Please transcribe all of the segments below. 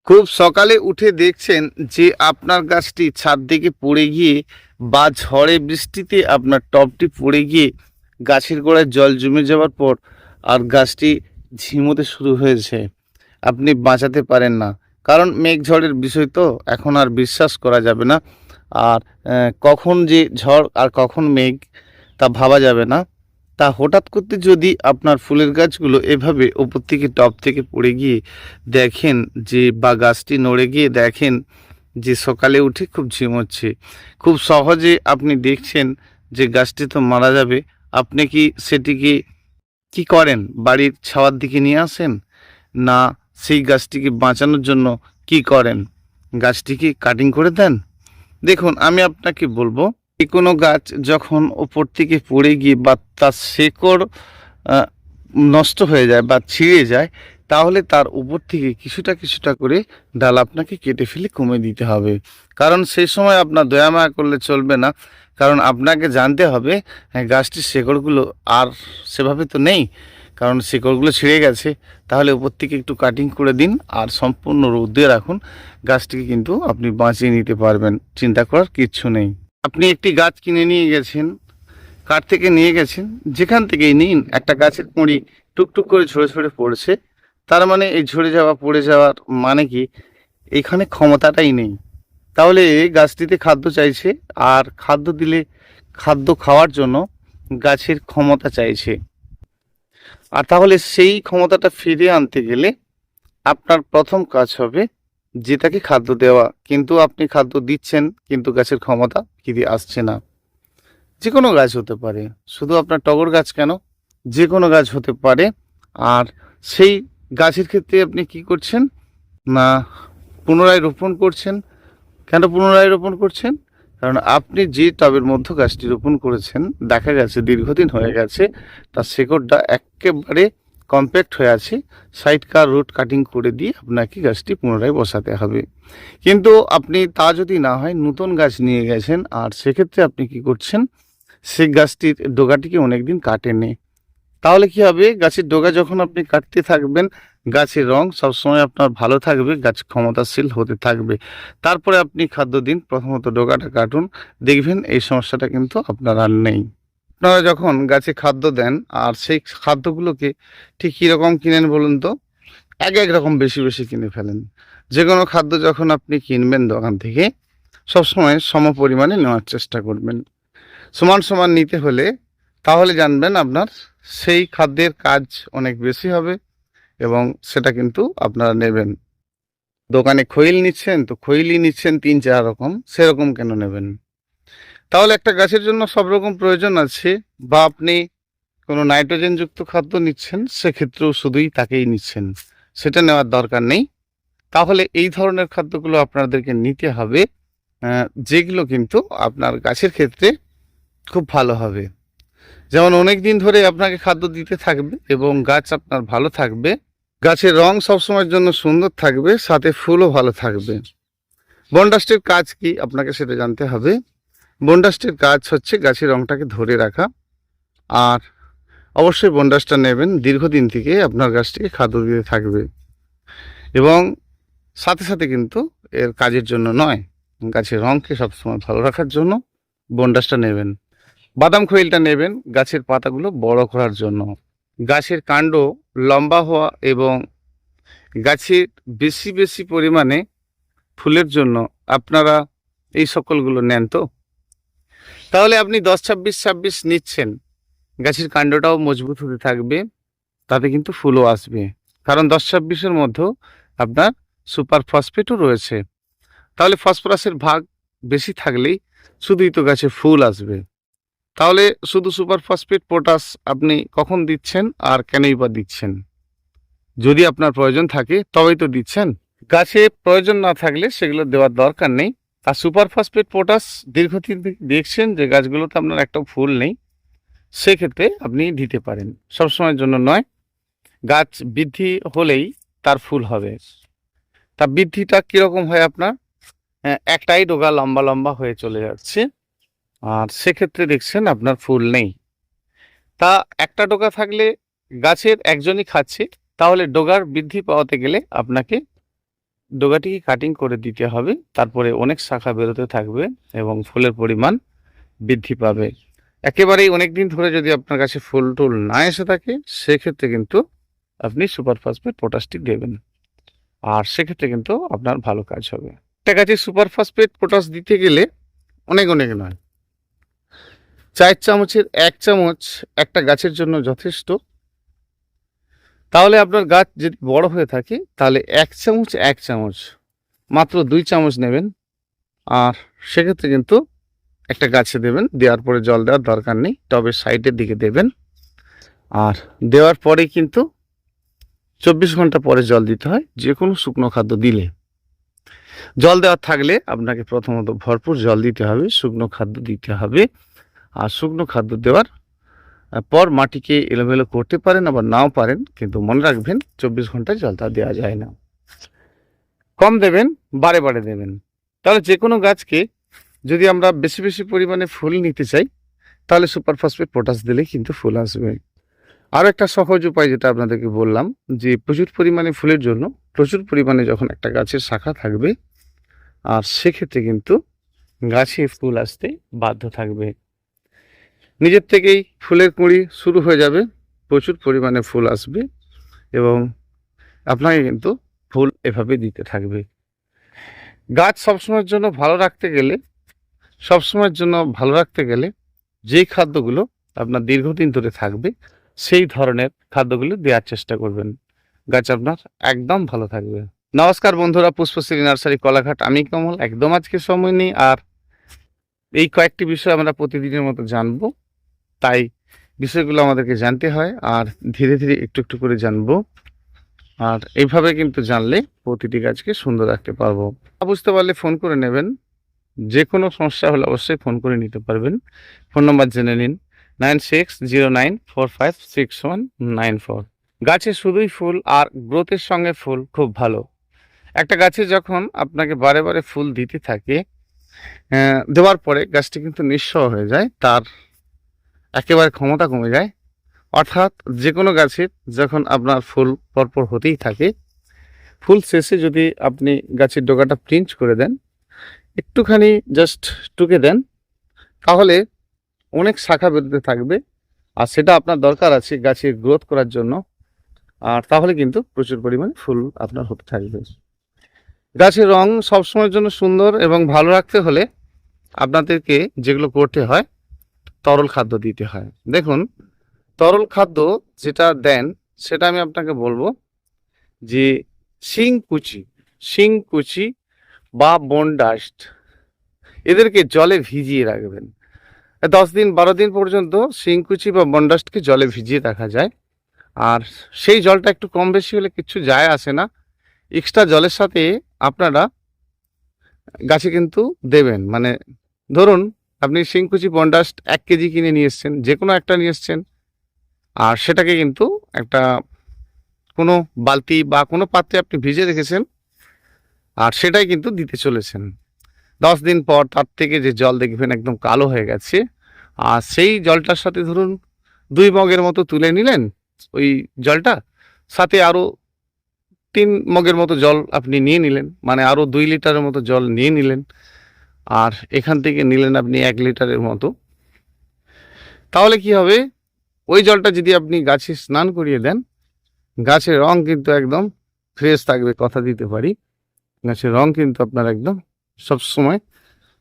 খুব সকালে উঠে দেখছেন যে আপনার গাছটি ছাদ থেকে পড়ে গিয়ে বা ঝড়ে বৃষ্টিতে আপনার টবটি পড়ে গিয়ে গাছের গোড়ায় জল জমে যাওয়ার পর আর গাছটি ঝিমোতে শুরু হয়েছে। আপনি বাঁচাতে পারেন না, কারণ মেঘ ঝড়ের বিষয় তো এখন আর বিশ্বাস করা যাবে না। আর কখন যে ঝড় আর কখন মেঘ তা ভাবা যাবে না। তা হঠাৎ করতে যদি আপনার ফুলের গাছগুলো এভাবে ওপর থেকে টব থেকে পড়ে গিয়ে দেখেন যে, বা গাছটি নড়ে গিয়ে দেখেন যে সকালে উঠে খুব ঝিমোচ্ছে, খুব সহজে আপনি দেখছেন যে গাছটি তো মারা যাবে, আপনি কি সেটিকে কি করেন? বাড়ির ছাওয়ার দিকে নিয়ে আসেন, না সেই গাছটিকে বাঁচানোর জন্য কি করেন? গাছটিকে কাটিং করে দেন? দেখুন, আমি আপনাকে বলবো, যে কোনো গাছ যখন ওপর থেকে পড়ে গিয়ে বা তার শেকড় আহ, নষ্ট হয়ে যায় বা ছিঁড়ে যায়, তাহলে তার উপর থেকে কিছুটা কিছুটা করে ডাল আপনাকে কেটে ফেলে কমে দিতে হবে। কারণ সেই সময় আপনার দয়া মায়া করলে চলবে না, কারণ আপনাকে জানতে হবে হ্যাঁ, গাছটির শেকড়গুলো আর সেভাবে তো নেই, কারণ শিকড়গুলো ছিঁড়ে গেছে। তাহলে উপর থেকে একটু কাটিং করে দিন আর সম্পূর্ণ রোদে রাখুন, গাছটিকে কিন্তু আপনি বাঁচিয়ে নিতে পারবেন, চিন্তা করার কিচ্ছু নেই। আপনি একটি গাছ কিনে নিয়ে গেছেন, কাঠ থেকে নিয়ে গেছেন, যেখান থেকেই নিন, একটা গাছের কুঁড়ি টুকটুক করে ঝরে ঝরে পড়ছে, তার মানে এই ঝরে যাওয়া পড়ে যাওয়ার মানে কি এখানে ক্ষমতাটাই নেই। তাহলে এই গাছটিতে খাদ্য চাইছে, আর খাদ্য দিলে খাদ্য খাওয়ার জন্য গাছের ক্ষমতা চাইছে। আর তাহলে সেই ক্ষমতাটা ফিরিয়ে আনতে গেলে আপনার প্রথম কাজ হবে যে তাকে খাদ্য দেওয়া। কিন্তু আপনি খাদ্য দিচ্ছেন, কিন্তু গাছের ক্ষমতা ফিরে আসছে না। যে কোনো গাছ হতে পারে, শুধু আপনার টগর গাছ কেন, যে কোনো গাছ হতে পারে। আর সেই গাছের ক্ষেত্রে আপনি কি করছেন না, পুনরায় রোপণ করছেন। কেন পুনরায় রোপণ করছেন? কারণ আপনি যে টবের মধ্যে গাছটি রোপণ করেছেন, দেখা গেছে দীর্ঘদিন হয়ে গেছে তার শেকড়টা একেবারে কম্প্যাক্ট হয়ে আছে, সাইডকার রুট কাটিং করে দিয়ে আপনাকে গাছটি পুনরায় বসাতে হবে। কিন্তু আপনি তা যদি না হয়, নতুন গাছ নিয়ে গেছেন, আর সেক্ষেত্রে আপনি কি করছেন, সেই গাছটির ডগাটিকে অনেকদিন কাটেননি। তাহলে কি হবে, গাছের ডগা যখন আপনি কাটতে থাকবেন, গাছের রং সবসময় আপনার ভালো থাকবে, গাছ ক্ষমতাশীল হতে থাকবে। তারপরে আপনি খাদ্য দিন, প্রথমত ডগাটা কাটুন, দেখবেন এই সমস্যাটা কিন্তু আপনার আর নেই। আপনারা যখন গাছে খাদ্য দেন, আর সেই খাদ্যগুলোকে ঠিক কীরকম কিনেন বলুন তো? এক এক রকম বেশি বেশি কিনে ফেলেন। যে কোনো খাদ্য যখন আপনি কিনবেন দোকান থেকে, সবসময় সম পরিমাণে নেওয়ার চেষ্টা করবেন। সমান সমান নিতে হলে তাহলে জানবেন আপনার সেই খাদ্যের কাজ অনেক বেশি হবে, এবং সেটা কিন্তু আপনারা নেবেন। দোকানে খৈল নিচ্ছেন তো খৈলই নিচ্ছেন ৩-৪ রকম, সেরকম কেন নেবেন? তাহলে একটা গাছের জন্য সব রকম প্রয়োজন আছে, বা আপনি কোনো নাইট্রোজেনযুক্ত খাদ্য নিচ্ছেন, সেক্ষেত্রেও শুধুই তাকেই নিচ্ছেন, সেটা নেওয়ার দরকার নেই। তাহলে এই ধরনের খাদ্যগুলো আপনাদেরকে নিতে হবে, যেগুলো কিন্তু আপনার গাছের ক্ষেত্রে খুব ভালো হবে। যেমন অনেক দিন ধরে আপনাকে খাদ্য দিতে থাকবে এবং গাছ আপনার ভালো থাকবে, গাছের রং সবসময়ের জন্য সুন্দর থাকবে, সাথে ফুলও ভালো থাকবে। বনডাস্টের কাজ কি আপনাকে সেটা জানতে হবে। বনডাস্টের কাজ হচ্ছে গাছের রংটাকে ধরে রাখা। আর অবশ্যই বনডাস্টটা নেবেন, দীর্ঘদিন থেকে আপনার গাছটিকে খাদ্য দিতে থাকবে, এবং সাথে সাথে কিন্তু এর কাজের জন্য নয়, গাছের রংকে সবসময় ভালো রাখার জন্য বনডাস্টটা নেবেন। বাদাম খৈলটা নেবেন গাছের পাতাগুলো বড় করার জন্য, গাছের কাণ্ড লম্বা হওয়া এবং গাছের বেশি বেশি পরিমাণে ফুলের জন্য আপনারা এই সকলগুলো নেন তো। তাহলে আপনি 10-26-26 নিচ্ছেন, গাছের কাণ্ডটাও মজবুত হতে থাকবে, তাতে কিন্তু ফুলও আসবে। কারণ 10-26-এর মধ্যেও আপনার সুপার ফসফেটও রয়েছে। তাহলে ফসফরাসের ভাগ বেশি থাকলেই শুধুই তো গাছে ফুল আসবে। তাহলে শুধু সুপার ফসফেট পটাশ আপনি কখন দিচ্ছেন, আর কেনই বা দিচ্ছেন? যদি আপনার প্রয়োজন থাকে তবেই তো দিচ্ছেন। গাছে প্রয়োজন না থাকলে সেগুলো দেওয়ার দরকার নেই। আর সুপার ফসফেট পটাশ দীর্ঘদিন দেখছেন যে গাছগুলোতে আপনার একটা ফুল নেই, সেক্ষেত্রে আপনি দিতে পারেন, সবসময়ের জন্য নয়। গাছ বৃদ্ধি হলেই তার ফুল হবে। তা বৃদ্ধিটা কীরকম হয় আপনার? একটাই ডগা লম্বা লম্বা হয়ে চলে যাচ্ছে, আর সেক্ষেত্রে দেখছেন আপনার ফুল নেই। তা একটা ডগা থাকলে গাছের একজনই খাচ্ছে, তাহলে ডগার বৃদ্ধি পাওয়াতে গেলে আপনাকে ডগাটিকে কাটিং করে দিতে হবে, তারপরে অনেক শাখা বেরোতে থাকবে এবং ফুলের পরিমাণ বৃদ্ধি পাবে। একেবারেই অনেক দিন ধরে যদি আপনার কাছে ফুল টুল না এসে থাকে, সেক্ষেত্রে কিন্তু আপনি সুপার ফসফেট পটাশটি দেবেন, আর সেক্ষেত্রে কিন্তু আপনার ভালো কাজ হবে। একটা গাছে সুপার ফসফেট পটাশ দিতে গেলে অনেক নয়, 4 চামচের 1 চামচ একটা গাছের জন্য যথেষ্ট। তাহলে আপনার গাছ যদি বড় হয়ে থাকে তাহলে 1 চামচ মাত্র 2 চামচ নেবেন, আর সেক্ষেত্রে কিন্তু একটা গাছে দেবেন। দেওয়ার পরে জল দেওয়ার দরকার নেই, টবের সাইডের দিকে দেবেন। আর দেওয়ার পরে কিন্তু 24 ঘন্টা পরে জল দিতে হয় যে কোনো শুকনো খাদ্য দিলে। জল দেওয়ার থাকলে আপনাকে প্রথমত ভরপুর জল দিতে হবে, শুকনো খাদ্য দিতে হবে। আর শুকনো খাদ্য দেওয়ার পর মাটিকে এলোমেলো করতে পারেন, আবার নাও পারেন, কিন্তু মনে রাখবেন 24 ঘন্টায় জলটা দেওয়া যায় না। কম দেবেন, বারে বারে দেবেন। তাহলে যে কোনো গাছকে যদি আমরা বেশি পরিমাণে ফুল নিতে চাই, তাহলে সুপার ফসফেট পটাশ দিলে কিন্তু ফুল আসবে। আরও একটা সহজ উপায় যেটা আপনাদেরকে বললাম, যে প্রচুর পরিমাণে ফুলের জন্য প্রচুর পরিমাণে যখন একটা গাছের শাখা থাকবে, আর সেক্ষেত্রে কিন্তু গাছে ফুল আসতে বাধ্য থাকবে। নিজের থেকেই ফুলের কুঁড়ি শুরু হয়ে যাবে, প্রচুর পরিমাণে ফুল আসবে এবং আপনাকে কিন্তু ফুল এভাবে দিতে থাকবে। গাছ সবসময়ের জন্য ভালো রাখতে গেলে যেই খাদ্যগুলো আপনার দীর্ঘদিন ধরে থাকবে, সেই ধরনের খাদ্যগুলো দেওয়ার চেষ্টা করবেন। গাছ আপনার একদম ভালো থাকবে। নমস্কার বন্ধুরা, পুষ্পশ্রী নার্সারি কলাঘাট, আমি কমল। একদম আজকে সময় নেই, আর এই কয়েকটি বিষয় আমরা প্রতিদিনের মতো জানবো, তাই বিষয়গুলো আমাদেরকে জানতে হয়, আর ধীরে ধীরে একটু করে জানবো। আর এইভাবে কিন্তু জানলে প্রতিটি গাছকে সুন্দর রাখতে পারবো। বুঝতে পারলে ফোন করে নেবেন, যে কোনো সমস্যা হলে অবশ্যই ফোন করে নিতে পারবেন। ফোন নাম্বার জেনে নিন, 9609456194। গাছে শুধুই ফুল আর গ্রোথের সঙ্গে ফুল খুব ভালো। একটা গাছে যখন আপনাকে বারে বারে ফুল দিতে থাকে, দেওয়ার পরে গাছটি কিন্তু নিঃস্ব হয়ে যায়, তার একেবারে ক্ষমতা কমে যায়। অর্থাৎ যে কোনো গাছের যখন আপনার ফুল পরপর হতেই থাকে, ফুল শেষে যদি আপনি গাছের ডগাটা পিঞ্চ করে দেন, একটুখানি জাস্ট টুকে দেন, তাহলে অনেক শাখা বেরোতে থাকবে, আর সেটা আপনার দরকার আছে গাছের গ্রোথ করার জন্য। আর তাহলে কিন্তু প্রচুর পরিমাণে ফুল আপনার হতে থাকবে। গাছের রং সবসময়ের জন্য সুন্দর এবং ভালো রাখতে হলে আপনাদেরকে যেগুলো করতে হয়, তরল খাদ্য দিতে হয়। দেখুন, তরল খাদ্য যেটা দেন সেটা আমি আপনাকে বলবো যে শিংকুচি বা বনডাস্ট, এদেরকে জলে ভিজিয়ে রাখবেন। 10 দিন 12 দিন পর্যন্ত শিংকুচি বা বনডাস্টকে জলে ভিজিয়ে রাখা যায়। আর সেই জলটা একটু কম বেশি হলে কিছু যায় আসে না, এক্সট্রা জলের সাথে আপনারা গাছে কিন্তু দেবেন। মানে ধরুন আপনি শিংকুচি বনডাস্ট 1 কেজি কিনে নিয়ে এসছেন, যে কোনো একটা নিয়ে এসছেন, আর সেটাকে কিন্তু একটা কোনো বালতি বা কোনো পাত্রে আপনি ভিজে রেখেছেন, আর সেটাই কিন্তু দিতে চলেছেন। 10 দিন পর তার থেকে যে জল দেখবেন একদম কালো হয়ে গেছে, আর সেই জলটার সাথে ধরুন 2 মগের মতো তুলে নিলেন ওই জলটা, সাথে আরও 3 মগের মতো জল আপনি নিয়ে নিলেন, মানে আরও 2 লিটারের মতো জল নিয়ে নিলেন, আর এখান থেকে নিলেন আপনি 1 লিটারের মতো। তাহলে কি হবে, ওই জলটা যদি আপনি গাছে স্নান করিয়ে দেন, গাছের রং কিন্তু একদম ফ্রেশ থাকবে, কথা দিতে পারি। গাছের রং কিন্তু আপনার একদম সবসময়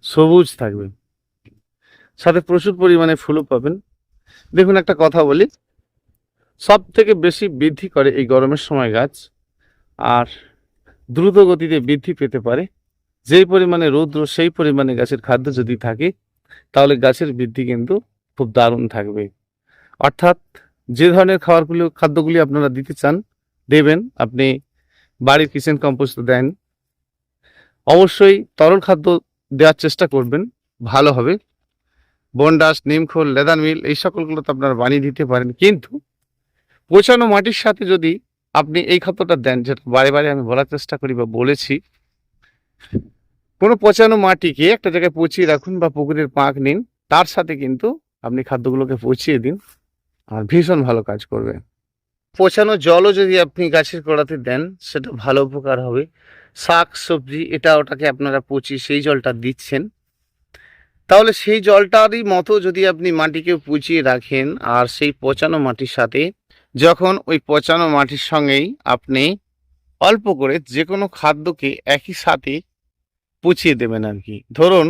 সবুজ থাকবে, সাথে প্রচুর পরিমাণে ফুলও পাবেন। দেখুন, একটা কথা বলি, সব থেকে বেশি বৃদ্ধি করে এই গরমের সময় গাছ, আর দ্রুত গতিতে বৃদ্ধি পেতে পারে। যেই পরিমাণে রৌদ্র সেই পরিমাণে গাছের খাদ্য যদি থাকে, তাহলে গাছের বৃদ্ধি কিন্তু খুব দারুণ থাকবে। অর্থাৎ যে ধরনের খাদ্যগুলি আপনারা দিতে চান দেবেন। আপনি বাড়ির কিচেন কম্পোস্ট দেন, অবশ্যই তরল খাদ্য দেওয়ার চেষ্টা করবেন, ভালো হবে। বনডাস্ট, নিমখোল, লেদার মিল, এই সকলগুলো তো আপনারা বানিয়ে দিতে পারেন, কিন্তু পচানো মাটির সাথে যদি আপনি এই খাদ্যটা দেন, যেটা বারে বারে আমি বলার চেষ্টা করি বা বলেছি, কোনো পচানো মাটিকে একটা জায়গায় পচিয়ে রাখুন বা পুকুরের পাঁক নিন, তার সাথে কিন্তু আপনি খাদ্যগুলোকে পচিয়ে দিন, আর ভীষণ ভালো কাজ করবে। পচানো জলও যদি আপনি গাছের গোড়াতে দেন, সেটা ভালো উপকার হবে। শাক সবজি এটা ওটাকে আপনারা পচিয়ে সেই জলটা দিচ্ছেন, তাহলে সেই জলটারই মতো যদি আপনি মাটিকে পচিয়ে রাখেন, আর সেই পচানো মাটির সাথে যখন ওই পচানো মাটির সঙ্গেই আপনি অল্প করে যে কোনো খাদ্যকে একই সাথে পচিয়ে দেবেন আর কি। ধরুন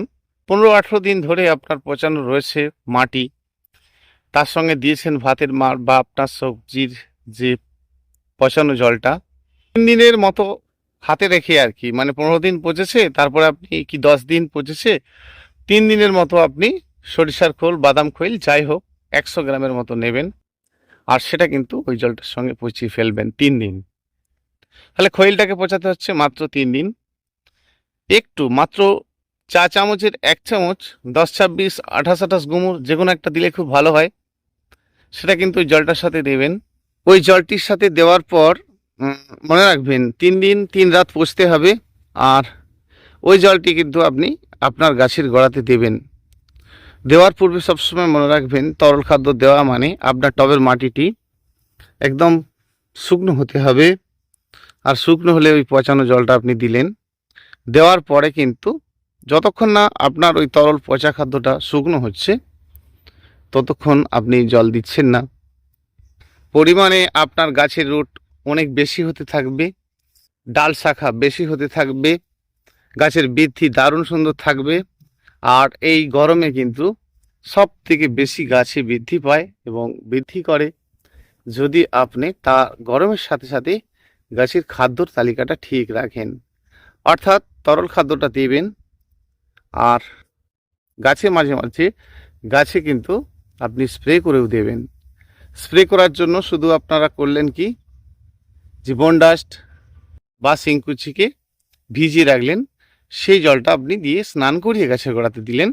15-18 দিন ধরে আপনার পচানো রয়েছে মাটি, তার সঙ্গে দিয়েছেন ভাতের মার বা আপনার সবজির যে পচানো জলটা, 3 দিনের মতো হাতে রেখে আর কি, মানে 15 দিন পচেছে, তারপরে আপনি কি 10 দিন পচেছে, 3 দিনের মতো আপনি সরিষার খোল বাদাম খৈল যাই হোক 100 গ্রামের মতো নেবেন, আর সেটা কিন্তু ওই জলটার সঙ্গে পচিয়ে ফেলবেন 3 দিন। তাহলে খৈলটাকে পচাতে হচ্ছে মাত্র 3 দিন। একটু মাত্র চা চামচের 1 চামচ 10-26 28-28 গুমুর যে কোনো একটা দিলে খুব ভালো হয়, সেটা কিন্তু ওই জলটার সাথে দেবেন। ওই জলটির সাথে দেওয়ার পর মনে রাখবেন 3 দিন 3 রাত পচতে হবে, আর ওই জলটি কিন্তু আপনি আপনার গাছের গোড়াতে দেবেন। দেওয়ার পূর্বে সবসময় মনে রাখবেন তরল খাদ্য দেওয়া মানে আপনার টবের মাটিটি একদম শুকনো হতে হবে, আর শুকনো হলে ওই পচানো জলটা আপনি দিলেন। দেওয়ার পরে কিন্তু যতক্ষণ না আপনার ওই তরল পচা খাদ্যটা শুকনো হচ্ছে ততক্ষণ আপনি জল দিচ্ছেন না। পরিমাণে আপনার গাছের রুট অনেক বেশি হতে থাকবে, ডাল শাখা বেশি হতে থাকবে, গাছের বৃদ্ধি দারুণ সুন্দর থাকবে। আর এই গরমে কিন্তু সব থেকে বেশি গাছে বৃদ্ধি পায় এবং বৃদ্ধি করে যদি আপনি তা গরমের সাথে সাথে গাছের খাদ্যর তালিকাটা ঠিক রাখেন, অর্থাৎ তরল খাদ্যটা দেবেন। আর গাছে মাঝে মাঝে গাছে কিন্তু আপনি স্প্রে করেও দেবেন। স্প্রে করার জন্য শুধু আপনারা করলেন কি, যে বনডাস্ট বা শিংকুচিকে ভিজিয়ে রাখলেন, সেই জলটা আপনি দিয়ে স্নান করিয়ে গাছের গোড়াতে দিলেন।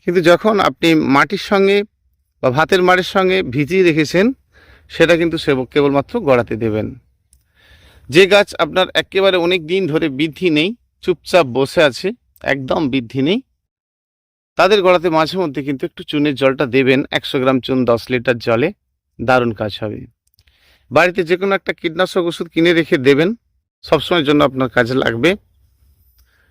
কিন্তু যখন আপনি মাটির সঙ্গে বা ভাতের মাড়ের সঙ্গে ভিজিয়ে রেখেছেন সেটা কিন্তু সে কেবলমাত্র গোড়াতে দেবেন। যে গাছ আপনার একেবারে অনেক দিন ধরে বৃদ্ধি নেই, চুপচাপ বসে আছে, একদম বৃদ্ধি নেই, তাদের গোড়াতে মাঝে মধ্যে কিন্তু একটু চুনের জলটা দেবেন। 100 গ্রাম চুন 10 লিটার জলে, দারুণ কাজ হবে। বাড়িতে যে কোনো একটা কীটনাশক ওষুধ কিনে রেখে দেবেন, সবসময়ের জন্য আপনার কাজে লাগবে।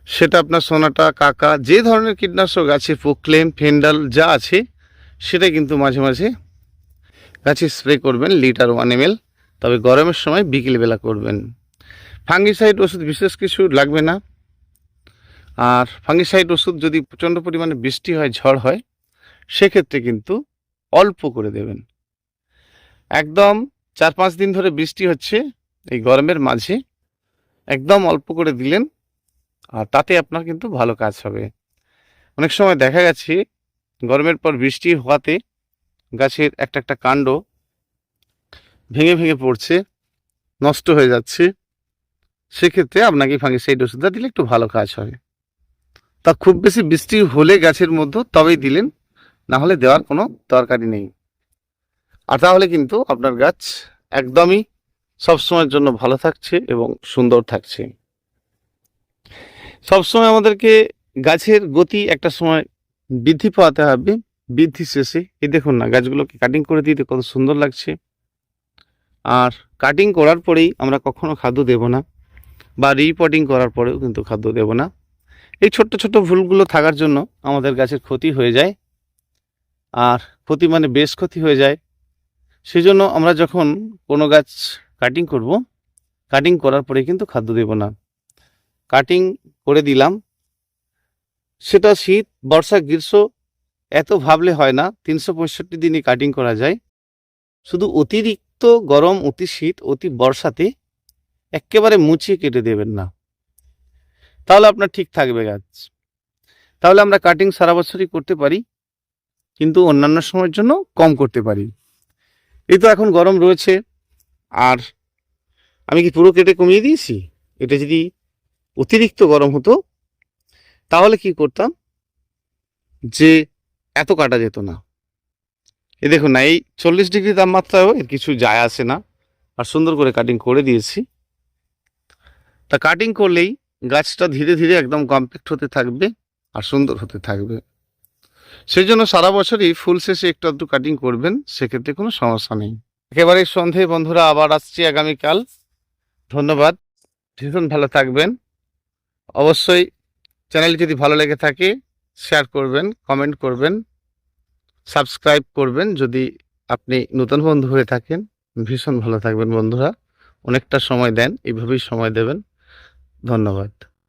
সেটা আপনার সোনাটা কাকা যে ধরনের কীটনাশক আছে, প্রোক্লেম ফেন্ডাল যা আছে, সেটা কিন্তু মাঝে মাঝে গাছে স্প্রে করবেন লিটার 1 ml, তবে গরমের সময় বিকেলবেলা করবেন। ফাঙ্গিসাইড ওষুধ বিশেষ কিছু লাগবে না। আর ফাঙ্গিসাইড ওষুধ যদি প্রচণ্ড পরিমাণে বৃষ্টি হয়, ঝড় হয়, সেক্ষেত্রে কিন্তু অল্প করে দেবেন। একদম 4-5 দিন ধরে বৃষ্টি হচ্ছে এই গরমের মাঝে, একদম অল্প করে দিলেন, আর তাতে আপনার কিন্তু ভালো কাজ হবে। অনেক সময় দেখা গেছে গরমের পর বৃষ্টি হওয়াতে গাছের একটা একটা কাণ্ড ভেঙে ভেঙে পড়ছে, নষ্ট হয়ে যাচ্ছে, সেক্ষেত্রে আপনাকে ফাঙ্গিসাইড ওষুধটা দিলে একটু ভালো কাজ হবে। তা খুব বেশি বৃষ্টি হলে গাছের মধ্যে তবেই দিলেন, না হলে দেওয়ার কোনো দরকারই নেই। আর তাহলে কিন্তু আপনার গাছ একদমই সবসময়ের জন্য ভালো থাকছে এবং সুন্দর থাকছে। সবসময় আমাদেরকে গাছের গতি একটা সময় বৃদ্ধি পাওয়াতে হবে। বৃদ্ধি শেষে এই দেখুন না, গাছগুলোকে কাটিং করে দিতে কত সুন্দর লাগছে। আর কাটিং করার পরেই আমরা কখনো খাদ্য দেব না, বা রিপটিং করার পরেও কিন্তু খাদ্য দেব না। এই ছোট্ট ছোট্ট ভুলগুলো থাকার জন্য আমাদের গাছের ক্ষতি হয়ে যায়, আর ক্ষতি মানে বেশ ক্ষতি হয়ে যায়। সেই জন্য আমরা যখন কোনো গাছ কাটিং করব, কাটিং করার পরে কিন্তু খাদ্য দেব না। কাটিং করে দিলাম, সেটা শীত বর্ষা গ্রীষ্ম এত ভাবলে হয় না, 365 দিনই কাটিং করা যায়। শুধু অতিরিক্ত গরম, অতি শীত, অতি বর্ষাতে একেবারে মুছিয়ে কেটে দেবেন না, তাহলে আপনার ঠিক থাকবে গাছ। তাহলে আমরা কাটিং সারা বছরই করতে পারি, কিন্তু অন্যান্য সময়ের জন্য কম করতে পারি। এই তো এখন গরম রয়েছে, আর আমি কি পুরো কেটে কমিয়ে দিয়েছি? এটা যদি অতিরিক্ত গরম হতো তাহলে কি করতাম, যে এত কাটা যেত না। এই দেখুন না, এই 40 ডিগ্রি তাপমাত্রায়ও এর কিছু যায় আসে না, আর সুন্দর করে কাটিং করে দিয়েছি। তা কাটিং করলেই গাছটা ধীরে ধীরে একদম কমপ্লিট হতে থাকবে আর সুন্দর হতে থাকবে। সেই জন্য সারা বছরই ফুল শেষে একটু আধটু কাটিং করবেন, সেক্ষেত্রে কোনো সমস্যা নেই। একেবারে সন্ধে বন্ধুরা, আবার আসছি আগামীকাল। ধন্যবাদ, ভীষণ ভালো থাকবেন। অবশ্যই চ্যানেল যদি ভালো লেগে থাকে শেয়ার করবেন, কমেন্ট করবেন, সাবস্ক্রাইব করবেন। যদি আপনি নতুন বন্ধু হয়ে থাকেন, ভীষণ ভালো থাকবেন বন্ধুরা। অনেকটা সময় দেন, এইভাবেই সময় দেবেন। ধন্যবাদ।